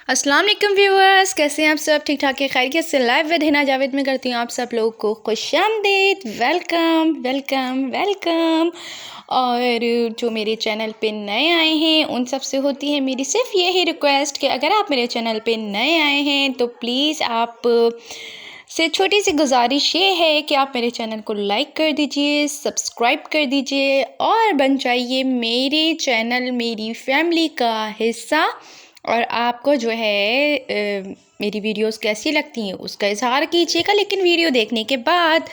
السلام علیکم ویورز، کیسے ہیں آپ سب؟ ٹھیک ٹھاک ہے، خیریت سے؟ لائیو ود ہنا جاوید میں کرتی ہوں آپ سب لوگوں کو خوش آمدید، ویلکم ویلکم ویلکم۔ اور جو میرے چینل پہ نئے آئے ہیں ان سب سے ہوتی ہے میری صرف یہی ریکویسٹ کہ اگر آپ میرے چینل پہ نئے آئے ہیں تو پلیز آپ سے چھوٹی سی گزارش یہ ہے کہ آپ میرے چینل کو لائک کر دیجئے، سبسکرائب کر دیجئے اور بن جائیے میرے چینل میری فیملی کا حصہ۔ اور آپ کو جو ہے میری ویڈیوز کیسی لگتی ہیں اس کا اظہار کیجیے گا، لیکن ویڈیو دیکھنے کے بعد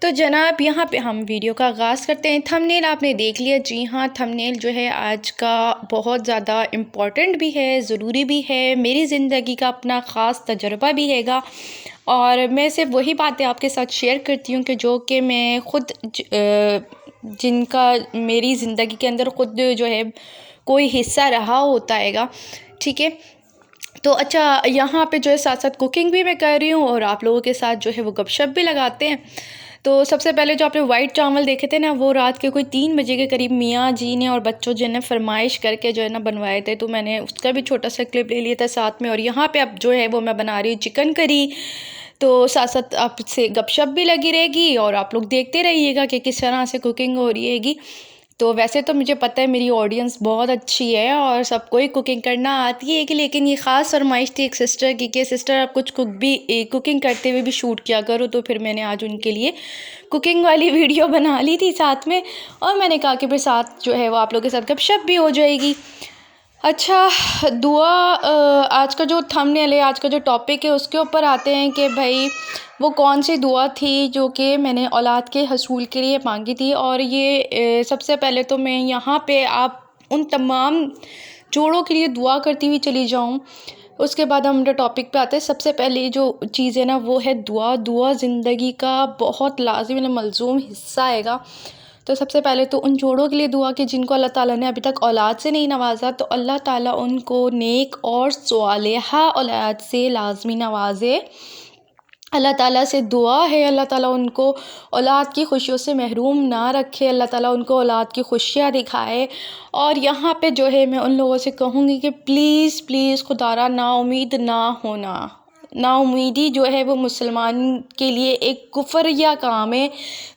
تو جناب یہاں پہ ہم ویڈیو کا آغاز کرتے ہیں۔ تھمبنیل آپ نے دیکھ لیا، جی ہاں تھمبنیل جو ہے آج کا بہت زیادہ امپورٹنٹ بھی ہے، ضروری بھی ہے، میری زندگی کا اپنا خاص تجربہ بھی ہے گا، اور میں صرف وہی باتیں آپ کے ساتھ شیئر کرتی ہوں کہ جو کہ میں خود جن کا میری زندگی کے اندر خود جو ہے کوئی حصہ رہا ہوتا ہے گا، ٹھیک ہے۔ تو اچھا یہاں پہ جو ہے ساتھ ساتھ کوکنگ بھی میں کر رہی ہوں اور آپ لوگوں کے ساتھ جو ہے وہ گپ شپ بھی لگاتے ہیں۔ تو سب سے پہلے جو آپ نے وائٹ چاول دیکھے تھے نا، وہ رات کے کوئی 3 بجے کے قریب میاں جی نے اور بچوں جن نے فرمائش کر کے جو ہے نا بنوائے تھے، تو میں نے اس کا بھی چھوٹا سا کلپ لے لیا تھا ساتھ میں۔ اور یہاں پہ اب جو ہے وہ میں بنا رہی ہوں چکن کری، تو ساتھ ساتھ آپ سے گپ شپ بھی لگی رہے گی اور آپ لوگ دیکھتے رہیے گا کہ کس طرح سے کوکنگ ہو رہی ہے گی۔ تو ویسے تو مجھے پتہ ہے میری آڈینس بہت اچھی ہے اور سب کو ہی کوکنگ کرنا آتی ہے کہ، لیکن یہ خاص فرمائش تھی ایک سسٹر کی کہ سسٹر آپ کچھ کوکنگ کرتے ہوئے بھی شوٹ کیا کرو، تو پھر میں نے آج ان کے لیے کوکنگ والی ویڈیو بنا لی تھی ساتھ میں، اور میں نے کہا کہ پھر ساتھ جو ہے وہ آپ لوگوں کے ساتھ گپ شپ بھی ہو جائے گی۔ اچھا دعا، آج کا جو تھمبنیل ہے، آج کا جو ٹاپک ہے، اس کے اوپر آتے ہیں کہ بھائی وہ کون سی دعا تھی جو کہ میں نے اولاد کے حصول کے لیے مانگی تھی۔ اور یہ سب سے پہلے تو میں یہاں پہ آپ ان تمام جوڑوں کے لیے دعا کرتی ہوئی چلی جاؤں، اس کے بعد ہم ٹاپک پہ آتے ہیں۔ سب سے پہلی جو چیز ہے نا وہ ہے دعا۔ دعا زندگی کا بہت لازمی ملزوم حصہ ہے گا۔ تو سب سے پہلے تو ان جوڑوں کے لیے دعا کہ جن کو اللہ تعالیٰ نے ابھی تک اولاد سے نہیں نوازا، تو اللہ تعالیٰ ان کو نیک اور صالحہ اولاد سے لازمی نوازے۔ اللہ تعالیٰ سے دعا ہے اللہ تعالیٰ ان کو اولاد کی خوشیوں سے محروم نہ رکھے، اللہ تعالیٰ ان کو اولاد کی خوشیاں دکھائے۔ اور یہاں پہ جو ہے میں ان لوگوں سے کہوں گی کہ پلیز پلیز خدا را نا امید نہ ہونا۔ نا امیدی جو ہے وہ مسلمان کے لیے ایک کفریہ کام ہے،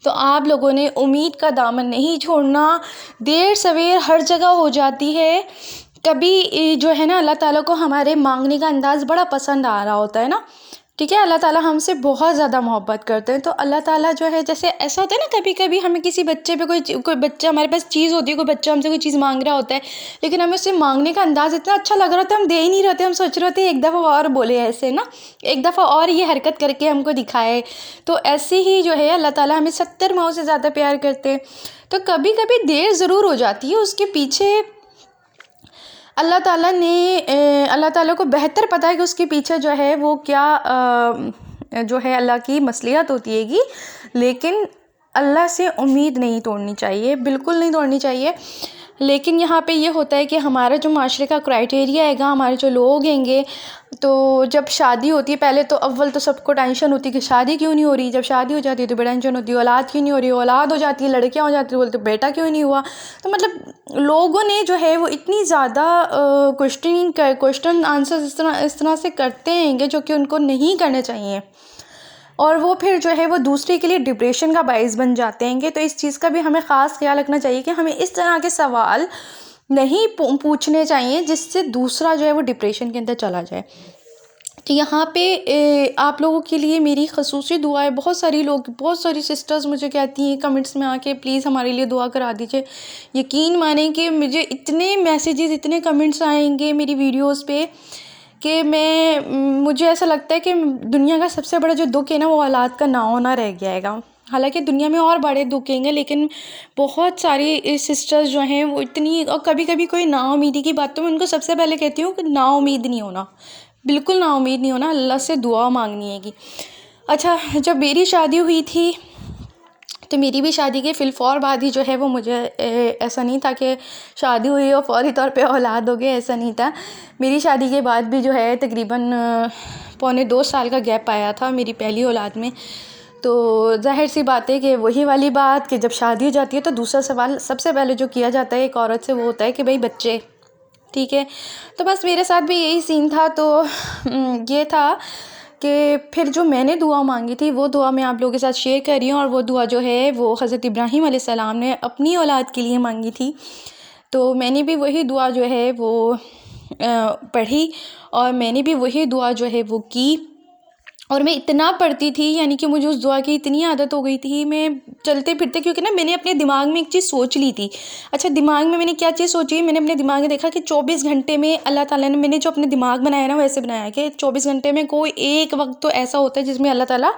تو آپ لوگوں نے امید کا دامن نہیں چھوڑنا۔ دیر سویر ہر جگہ ہو جاتی ہے، کبھی جو ہے نا اللہ تعالیٰ کو ہمارے مانگنے کا انداز بڑا پسند آ رہا ہوتا ہے نا، ٹھیک ہے۔ اللہ تعالیٰ ہم سے بہت زیادہ محبت کرتے ہیں، تو اللہ تعالیٰ جو ہے جیسے ایسا ہوتا ہے نا، کبھی کبھی ہمیں کسی بچے پہ کوئی بچہ ہمارے پاس چیز ہوتی ہے، کوئی بچہ ہم سے کوئی چیز مانگ رہا ہوتا ہے، لیکن ہمیں اس سے مانگنے کا انداز اتنا اچھا لگ رہا ہوتا ہے، ہم دے ہی نہیں رہتے، ہم سوچ رہے ہوتے ہیں ایک دفعہ اور بولے ایسے نا، ایک دفعہ اور یہ حرکت کر کے ہم کو دکھائے۔ تو ایسے ہی جو ہے اللہ تعالیٰ ہمیں 70 ماؤں سے زیادہ پیار کرتے ہیں۔ تو کبھی کبھی دیر ضرور ہو جاتی ہے، اس کے پیچھے اللہ تعالیٰ کو بہتر پتہ ہے کہ اس کے پیچھے جو ہے وہ کیا جو ہے اللہ کی مصلحت ہوتی ہے گی، لیکن اللہ سے امید نہیں توڑنی چاہیے، بالکل نہیں توڑنی چاہیے۔ لیکن یہاں پہ یہ ہوتا ہے کہ ہمارا جو معاشرے کا کرائٹیریا ہے گا، ہمارے جو لوگ ہیں گے، تو جب شادی ہوتی ہے پہلے تو اول تو سب کو ٹینشن ہوتی ہے کہ شادی کیوں نہیں ہو رہی، جب شادی ہو جاتی ہے تو بڑا ٹینشن ہوتی ہے اولاد کیوں نہیں ہو رہی، اولاد ہو جاتی ہے لڑکیاں ہو جاتی ہے بولتے بیٹا کیوں نہیں ہوا۔ تو مطلب لوگوں نے جو ہے وہ اتنی زیادہ کوشچن آنسر اس طرح سے کرتے ہیں گے جو کہ ان کو نہیں کرنے چاہیے، اور وہ پھر جو ہے وہ دوسرے کے لیے ڈپریشن کا باعث بن جاتے ہیں گے۔ تو اس چیز کا بھی ہمیں خاص خیال رکھنا چاہیے کہ ہمیں اس طرح کے سوال نہیں پوچھنے چاہیے جس سے دوسرا جو ہے وہ ڈپریشن کے اندر چلا جائے۔ تو یہاں پہ آپ لوگوں کے لیے میری خصوصی دعا ہے۔ بہت ساری سسٹرز مجھے کہتی ہیں کمنٹس میں آ کے پلیز ہمارے لیے دعا کرا دیجیے۔ یقین مانیں کہ مجھے اتنے میسیجز، اتنے کمنٹس آئیں گے میری ویڈیوز پہ کہ مجھے ایسا لگتا ہے کہ دنیا کا سب سے بڑا جو دکھ ہے نا وہ اولاد کا نہ ہونا رہ گیا گا۔ حالانکہ دنیا میں اور بڑے دکھ ہیں گے، لیکن بہت ساری سسٹرز جو ہیں وہ اتنی، اور کبھی کبھی کوئی نا امیدی کی بات، تو میں ان کو سب سے پہلے کہتی ہوں کہ نا امید نہیں ہونا، بالکل نا امید نہیں ہونا، اللہ سے دعا مانگنی ہے گی۔ اچھا جب میری شادی ہوئی تھی تو میری بھی شادی کے فی الفور بعد ہی جو ہے وہ مجھے ایسا نہیں تھا کہ شادی ہوئی اور فوری طور پہ اولاد ہو گئے، ایسا نہیں تھا۔ میری شادی کے بعد بھی جو ہے تقریباً 1.25 سال کا گیپ آیا تھا میری پہلی اولاد میں۔ تو ظاہر سی بات ہے کہ وہی والی بات کہ جب شادی ہو جاتی ہے تو دوسرا سوال سب سے پہلے جو کیا جاتا ہے ایک عورت سے وہ ہوتا ہے کہ بھئی بچے، ٹھیک ہے. تو بس میرے ساتھ بھی یہی سین تھا. تو یہ تھا کہ پھر جو میں نے دعا مانگی تھی وہ دعا میں آپ لوگوں کے ساتھ شیئر کر رہی ہوں. اور وہ دعا جو ہے وہ حضرت ابراہیم علیہ السلام نے اپنی اولاد کے لیے مانگی تھی. تو میں نے بھی وہی دعا جو ہے وہ پڑھی اور میں نے بھی وہی دعا جو ہے وہ کی. اور میں اتنا پڑھتی تھی، یعنی کہ مجھے اس دعا کی اتنی عادت ہو گئی تھی. میں چلتے پھرتے، کیونکہ نا میں نے اپنے دماغ میں ایک چیز سوچ لی تھی. اچھا، دماغ میں نے کیا چیز سوچی؟ میں نے اپنے دماغ میں دیکھا کہ 24 گھنٹے میں اللہ تعالیٰ نے، میں نے جو اپنے دماغ بنایا نا ویسے بنایا کہ 24 گھنٹے میں کوئی ایک وقت تو ایسا ہوتا ہے جس میں اللہ تعالیٰ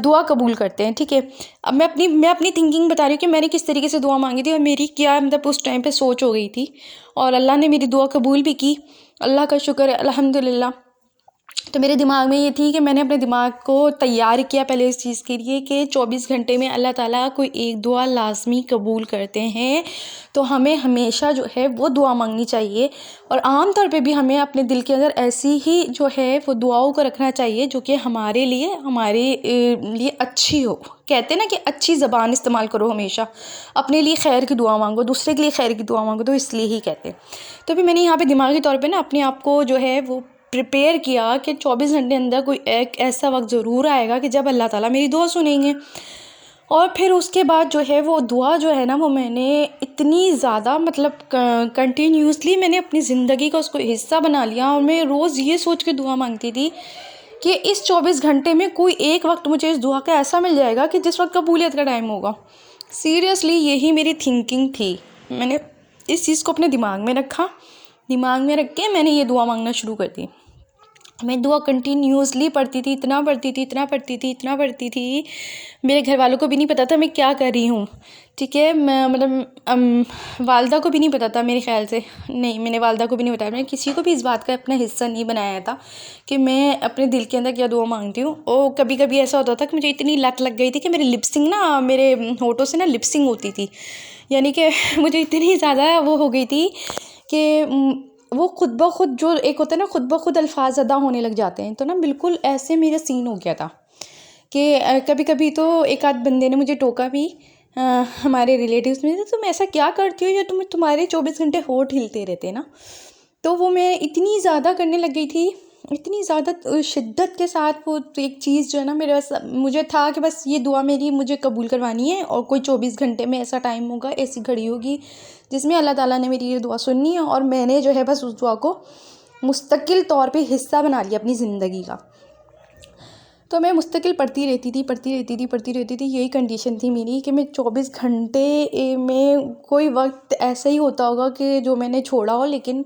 دعا قبول کرتے ہیں. ٹھیک ہے. اب میں اپنی تھنکنگ بتا رہی ہوں کہ میں نے کس طریقے سے دعا مانگی تھی اور میری کیا مطلب اس ٹائم پہ سوچ ہو گئی تھی. اور اللہ نے میری دعا قبول بھی کی. اللہ کا شکر ہے، الحمدللہ. تو میرے دماغ میں یہ تھی کہ میں نے اپنے دماغ کو تیار کیا پہلے اس چیز کے لیے کہ 24 گھنٹے میں اللہ تعالیٰ کوئی ایک دعا لازمی قبول کرتے ہیں. تو ہمیں ہمیشہ جو ہے وہ دعا مانگنی چاہیے. اور عام طور پہ بھی ہمیں اپنے دل کے اندر ایسی ہی جو ہے وہ دعاؤں کو رکھنا چاہیے جو کہ ہمارے لیے اچھی ہو. کہتے ہیں نا کہ اچھی زبان استعمال کرو ہمیشہ. اپنے لیے خیر کی دعا مانگو، دوسرے کے لیے خیر کی دعا مانگو، تو اس لیے ہی کہتے ہیں. تو پھر میں نے یہاں پہ دماغی طور پہ نا اپنے آپ کو جو ہے وہ پریپیئر کیا کہ 24 گھنٹے اندر کوئی ایک ایسا وقت ضرور آئے گا کہ جب اللہ تعالیٰ میری دعا سنیں گے. اور پھر اس کے بعد جو ہے وہ دعا جو ہے نا وہ میں نے اتنی زیادہ مطلب کنٹینیوسلی میں نے اپنی زندگی کا اس کو حصہ بنا لیا. اور میں روز یہ سوچ کے دعا مانگتی تھی کہ اس 24 گھنٹے میں کوئی ایک وقت مجھے اس دعا کا ایسا مل جائے گا کہ جس وقت قبولیت کا ٹائم ہوگا. سیریسلی یہی میری تھنکنگ تھی. میں نے اس چیز کو اپنے دماغ میں رکھا. دماغ میں رکھ کے میں نے یہ دعا مانگنا شروع کر دی. میں دعا کنٹینیوسلی پڑھتی تھی، اتنا پڑھتی تھی میرے گھر والوں کو بھی نہیں پتا تھا میں کیا کر رہی ہوں. ٹھیک ہے. میں مطلب والدہ کو بھی نہیں پتا تھا میرے خیال سے. نہیں، میں نے والدہ کو بھی نہیں بتایا. میں نے کسی کو بھی اس بات کا اپنا حصہ نہیں بنایا تھا کہ میں اپنے دل کے اندر کیا دعا مانگتی ہوں. اور کبھی کبھی ایسا ہوتا تھا کہ مجھے اتنی لت لگ گئی تھی کہ میری لپسنگ نا، میرے ہونٹوں سے نا لپسنگ ہوتی تھی. یعنی کہ مجھے اتنی زیادہ وہ ہو گئی تھی کہ وہ خود بخود جو ایک ہوتا ہے نا، خود بخود الفاظ ادا ہونے لگ جاتے ہیں. تو نا بالکل ایسے میرا سین ہو گیا تھا کہ کبھی کبھی تو ایک آدھ بندے نے مجھے ٹوکا بھی ہمارے ریلیٹیوز میں، تم ایسا کیا کرتی ہو جو تمہارے 24 گھنٹے ہونٹ ہلتے رہتے نا. تو وہ میں اتنی زیادہ کرنے لگ گئی تھی، اتنی زیادہ شدت کے ساتھ. وہ ایک چیز جو ہے نا مجھے تھا کہ بس یہ دعا میری مجھے قبول کروانی ہے. اور کوئی 24 گھنٹے میں ایسا ٹائم ہوگا، ایسی گھڑی ہوگی جس میں اللہ تعالیٰ نے میری یہ دعا سننی ہے. اور میں نے جو ہے بس اس دعا کو مستقل طور پہ حصہ بنا لیا اپنی زندگی کا. تو میں مستقل پڑھتی رہتی تھی. یہی کنڈیشن تھی میری کہ میں 24 گھنٹے میں کوئی وقت ایسا ہی ہوتا ہوگا کہ جو میں نے چھوڑا ہو. لیکن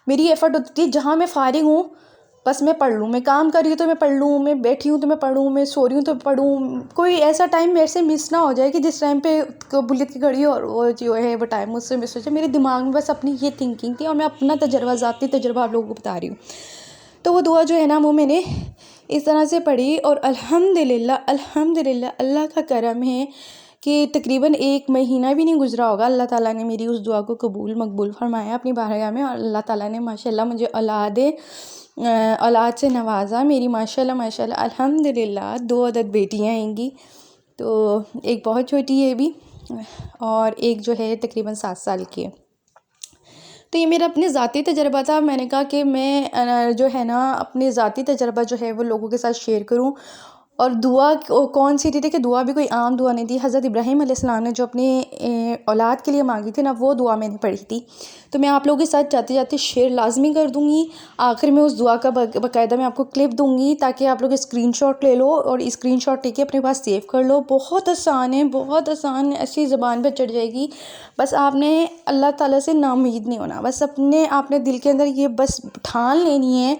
میری ایفرٹ ہوتی تھی جہاں میں فارغ ہوں بس میں پڑھ لوں. میں کام کر رہی ہوں تو میں پڑھ لوں، میں بیٹھی ہوں تو میں پڑھوں، میں سو رہی ہوں تو پڑھوں. کوئی ایسا ٹائم میرے سے مس نہ ہو جائے کہ جس ٹائم پہ قبولیت کی گھڑی اور وہ جو ہے وہ ٹائم مجھ سے مس ہو جائے. میرے دماغ میں بس اپنی یہ تھنکنگ تھی. اور میں اپنا ذاتی تجربہ آپ لوگوں کو بتا رہی ہوں. تو وہ دعا جو ہے نا وہ میں نے اس طرح سے پڑھی. اور الحمدللہ اللہ کا کرم ہے کہ تقریباً 1 مہینہ بھی نہیں گزرا ہوگا، اللہ تعالیٰ نے میری اس دعا کو مقبول فرمایا اپنی بارگاہ میں. اور اللہ تعالیٰ نے ماشاءاللہ مجھے اولاد سے نوازا. میری ماشاءاللہ الحمدللہ 2 عدد بیٹیاں ہیں گی. تو ایک بہت چھوٹی ہے بھی اور ایک جو ہے تقریباً 7 سال کی ہے. تو یہ میرا اپنے ذاتی تجربہ تھا. میں نے کہا کہ میں جو ہے نا اپنے ذاتی تجربہ جو ہے وہ لوگوں کے ساتھ شیئر کروں. اور دعا کون سی تھی کہ دعا بھی کوئی عام دعا نہیں تھی. حضرت ابراہیم علیہ السلام نے جو اپنی اولاد کے لیے مانگی تھی نا وہ دعا میں نے پڑھی تھی. تو میں آپ لوگوں کے ساتھ جاتے شیئر لازمی کر دوں گی. آخر میں اس دعا کا باقاعدہ میں آپ کو کلپ دوں گی تاکہ آپ لوگ اسکرین شاٹ لے لو اور اسکرین شاٹ لے کے اپنے پاس سیو کر لو. بہت آسان ہے، بہت آسان، ایسی زبان پہ چڑھ جائے گی. بس آپ نے اللہ تعالیٰ سے ناامید نہیں ہونا. بس آپ نے دل کے اندر یہ بس ٹھان لینی ہے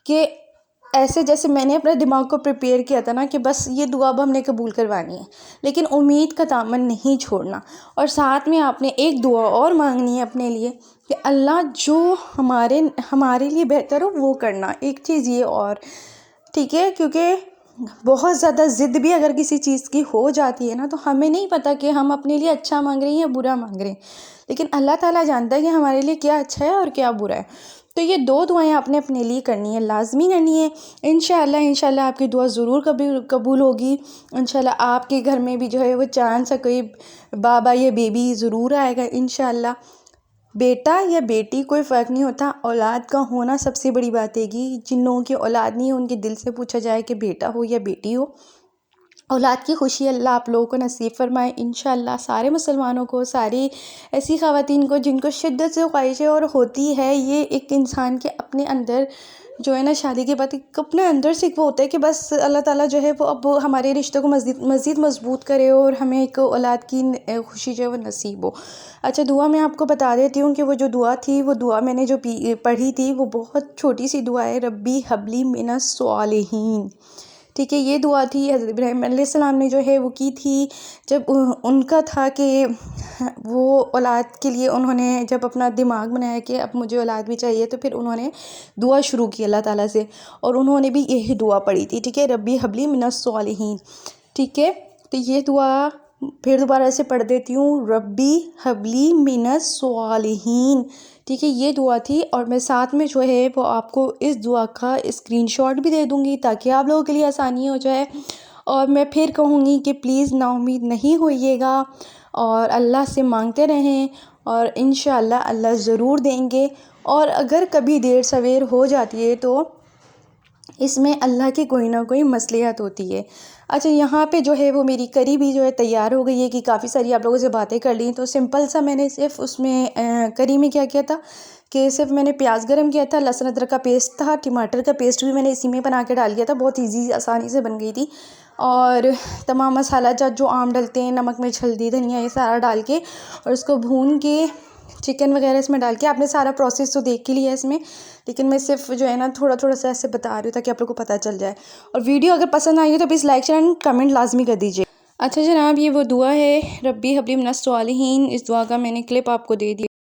کہ ایسے جیسے میں نے اپنے دماغ کو پریپیئر کیا تھا نا کہ بس یہ دعا اب ہم نے قبول کروانی ہے. لیکن امید کا دامن نہیں چھوڑنا. اور ساتھ میں آپ نے ایک دعا اور مانگنی ہے اپنے لیے کہ اللہ جو ہمارے لیے بہتر ہو وہ کرنا. ایک چیز یہ اور ٹھیک ہے، کیونکہ بہت زیادہ ضد بھی اگر کسی چیز کی ہو جاتی ہے نا تو ہمیں نہیں پتہ کہ ہم اپنے لیے اچھا مانگ رہے ہیں یا برا مانگ رہے ہیں. لیکن اللہ تعالیٰ جانتا ہے کہ ہمارے لیے کیا اچھا ہے اور کیا برا ہے. تو یہ 2 دعائیں آپ نے اپنے لیے کرنی ہے، لازمی کرنی ہے. انشاءاللہ آپ کی دعا ضرور قبول ہوگی. انشاءاللہ آپ کے گھر میں بھی جو ہے وہ چاند سا کوئی بابا یا بیبی ضرور آئے گا انشاءاللہ. بیٹا یا بیٹی کوئی فرق نہیں ہوتا، اولاد کا ہونا سب سے بڑی بات ہے گی۔ جن لوگوں کی اولاد نہیں ہے ان کے دل سے پوچھا جائے کہ بیٹا ہو یا بیٹی ہو، اولاد کی خوشی اللہ آپ لوگوں کو نصیب فرمائے انشاءاللہ، سارے مسلمانوں کو، ساری ایسی خواتین کو جن کو شدت سے خواہش ہے اور ہوتی ہے۔ یہ ایک انسان کے اپنے اندر جو ہے نا، شادی کے بعد اپنے اندر سے وہ ہوتا ہے کہ بس اللہ تعالیٰ جو ہے وہ اب ہمارے رشتوں کو مزید مضبوط کرے اور ہمیں ایک اولاد کی خوشی جو ہے وہ نصیب ہو۔ اچھا، دعا میں آپ کو بتا دیتی ہوں کہ وہ جو دعا تھی، وہ دعا میں نے جو پڑھی تھی وہ بہت چھوٹی سی دعا ہے، ربی حبلی من الصالحین، ٹھیک ہے۔ یہ دعا تھی حضرت ابراہیم علیہ السلام نے جو ہے وہ کی تھی جب ان کا تھا کہ وہ اولاد کے لیے انہوں نے جب اپنا دماغ بنایا کہ اب مجھے اولاد بھی چاہیے، تو پھر انہوں نے دعا شروع کی اللہ تعالیٰ سے، اور انہوں نے بھی یہی دعا پڑھی تھی، ٹھیک ہے، ربی حبلی من الصالحین، ٹھیک ہے۔ تو یہ دعا پھر دوبارہ سے پڑھ دیتی ہوں، ربی حبلی من الصالحین، ٹھیک ہے، یہ دعا تھی۔ اور میں ساتھ میں جو ہے وہ آپ کو اس دعا کا اسکرین شاٹ بھی دے دوں گی تاکہ آپ لوگوں کے لیے آسانی ہو جائے، اور میں پھر کہوں گی کہ پلیز نا امید نہیں ہوئیے گا اور اللہ سے مانگتے رہیں، اور انشاءاللہ اللہ ضرور دیں گے۔ اور اگر کبھی دیر سویر ہو جاتی ہے تو اس میں اللہ کی کوئی نہ کوئی مصلحت ہوتی ہے۔ اچھا، یہاں پہ جو ہے وہ میری کری بھی جو ہے تیار ہو گئی ہے کہ کافی ساری آپ لوگوں سے باتیں کر لیں، تو سمپل سا میں نے صرف اس میں کری میں کیا کیا تھا کہ صرف میں نے پیاز گرم کیا تھا، لہسن ادرک کا پیسٹ تھا، ٹماٹر کا پیسٹ بھی میں نے اسی میں بنا کے ڈال دیا تھا، بہت ایزی آسانی سے بن گئی تھی، اور تمام مسالہ جات جو عام ڈلتے ہیں، نمک مرچ ہلدی دھنیا یہ سارا ڈال کے اور اس کو بھون کے چکن وغیرہ اس میں ڈال کے، آپ نے سارا پروسیس تو دیکھ کے لیا ہے اس میں، لیکن میں صرف جو ہے نا تھوڑا سا ایسے بتا رہی ہوں تاکہ آپ لوگوں کو پتہ چل جائے۔ اور ویڈیو اگر پسند آئی ہو تو please like share and comment لازمی کر دیجیے۔ اچھا جناب، یہ وہ دعا ہے ربی حبلی من الصالحین، اس دعا کا میں نے کلپ آپ کو دے دی۔